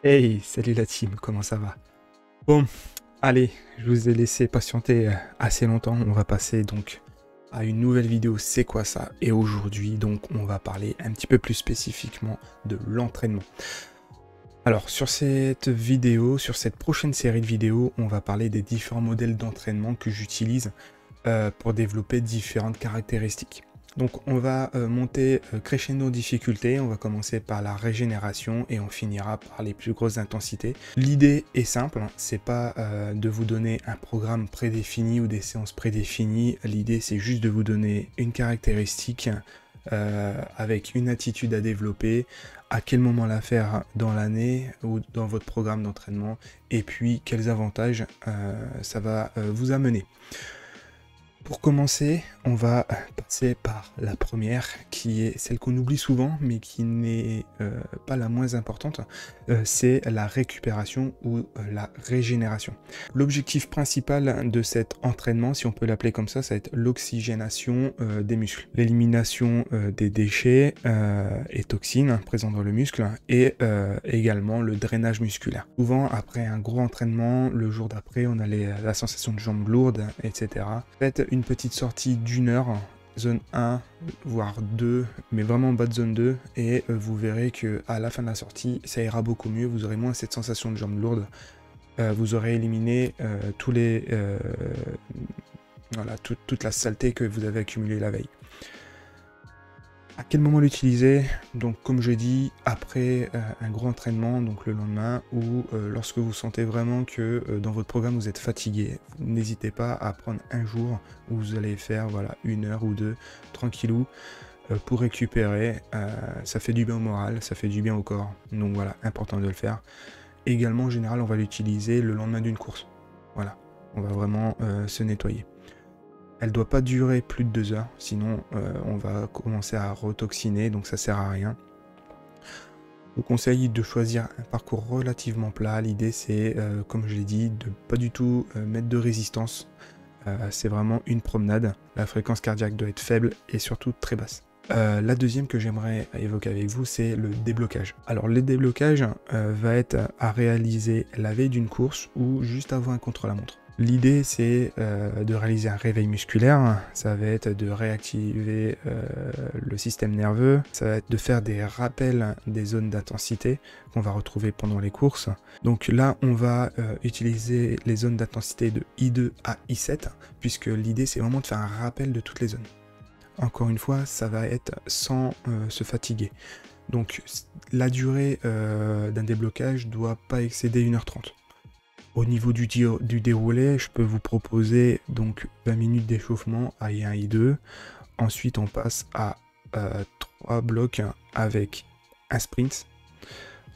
Hey, salut la team, comment ça va? Bon, allez, je vous ai laissé patienter assez longtemps. On va passer donc à une nouvelle vidéo, c'est quoi ça? Et aujourd'hui, donc, on va parler un petit peu plus spécifiquement de l'entraînement. Alors, sur cette vidéo, sur cette prochaine série de vidéos, on va parler des différents modèles d'entraînement que j'utilise pour développer différentes caractéristiques. Donc on va monter crescendo en difficulté, on va commencer par la régénération et on finira par les plus grosses intensités. L'idée est simple, hein, c'est pas de vous donner un programme prédéfini ou des séances prédéfinies, l'idée c'est juste de vous donner une caractéristique avec une attitude à développer, à quel moment la faire dans l'année ou dans votre programme d'entraînement, et puis quels avantages ça va vous amener. Pour commencer, on va passer par la première, qui est celle qu'on oublie souvent, mais qui n'est pas la moins importante, c'est la récupération ou la régénération. L'objectif principal de cet entraînement, si on peut l'appeler comme ça va être l'oxygénation des muscles, l'élimination des déchets et toxines présents dans le muscle, et également le drainage musculaire. Souvent, après un gros entraînement, le jour d'après, on a la sensation de jambes lourdes, etc. Faites une petite sortie d'1 heure, zone 1, voire 2, mais vraiment en bas de zone 2, et vous verrez que à la fin de la sortie, ça ira beaucoup mieux, vous aurez moins cette sensation de jambes lourdes, vous aurez éliminé tous les, voilà, toute la saleté que vous avez accumulée la veille. À quel moment l'utiliser? Donc comme je dis, après un gros entraînement, donc le lendemain, ou lorsque vous sentez vraiment que dans votre programme vous êtes fatigué, n'hésitez pas à prendre un jour où vous allez faire voilà, 1 heure ou 2, tranquillou, pour récupérer. Ça fait du bien au moral, ça fait du bien au corps, donc voilà, important de le faire. Également, en général, on va l'utiliser le lendemain d'une course. Voilà, on va vraiment se nettoyer. Elle doit pas durer plus de 2 heures, sinon on va commencer à retoxiner, donc ça sert à rien. Je vous conseille de choisir un parcours relativement plat. L'idée c'est, comme je l'ai dit, de pas du tout mettre de résistance. C'est vraiment une promenade. La fréquence cardiaque doit être faible et surtout très basse. La deuxième que j'aimerais évoquer avec vous, c'est le déblocage. Alors le déblocage va être à réaliser la veille d'une course ou juste avant un contre-la-montre. L'idée c'est de réaliser un réveil musculaire, ça va être de réactiver le système nerveux, ça va être de faire des rappels des zones d'intensité qu'on va retrouver pendant les courses. Donc là on va utiliser les zones d'intensité de I2 à I7, puisque l'idée c'est vraiment de faire un rappel de toutes les zones. Encore une fois, ça va être sans se fatiguer. Donc la durée d'un déblocage ne doit pas excéder 1h30. Au niveau du déroulé, je peux vous proposer donc 20 minutes d'échauffement à I1, I2. Ensuite, on passe à 3 blocs avec un sprint.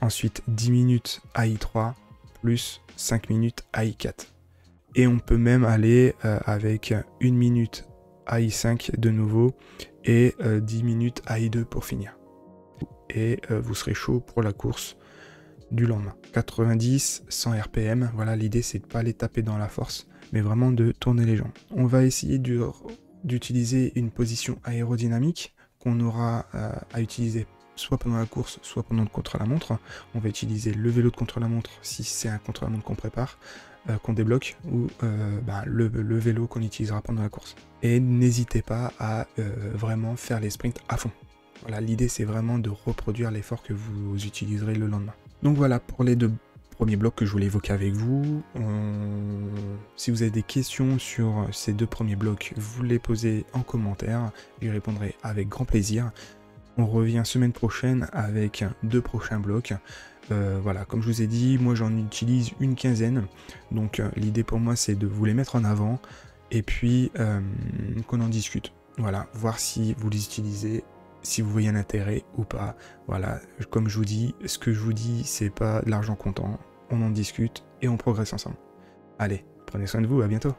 Ensuite, 10 minutes à I3 plus 5 minutes à I4. Et on peut même aller avec 1 minute à I5 de nouveau et 10 minutes à I2 pour finir. Et vous serez chaud pour la course du lendemain. 90, 100 RPM, voilà, l'idée c'est de pas les taper dans la force, mais vraiment de tourner les jambes. On va essayer d'utiliser une position aérodynamique qu'on aura à utiliser soit pendant la course, soit pendant le contre-la-montre. On va utiliser le vélo de contre-la-montre si c'est un contre-la-montre qu'on prépare, qu'on débloque, ou le vélo qu'on utilisera pendant la course. Et n'hésitez pas à vraiment faire les sprints à fond. Voilà, l'idée c'est vraiment de reproduire l'effort que vous utiliserez le lendemain. Donc voilà pour les 2 premiers blocs que je voulais évoquer avec vous. Si vous avez des questions sur ces 2 premiers blocs, vous les posez en commentaire, j'y répondrai avec grand plaisir. On revient semaine prochaine avec 2 prochains blocs. Voilà, comme je vous ai dit, moi j'en utilise une quinzaine, donc l'idée pour moi c'est de vous les mettre en avant et puis qu'on en discute. Voilà, voir si vous les utilisez, si vous voyez un intérêt ou pas. Voilà, comme je vous dis, ce que je vous dis c'est pas de l'argent comptant, on en discute et on progresse ensemble. Allez, prenez soin de vous, à bientôt.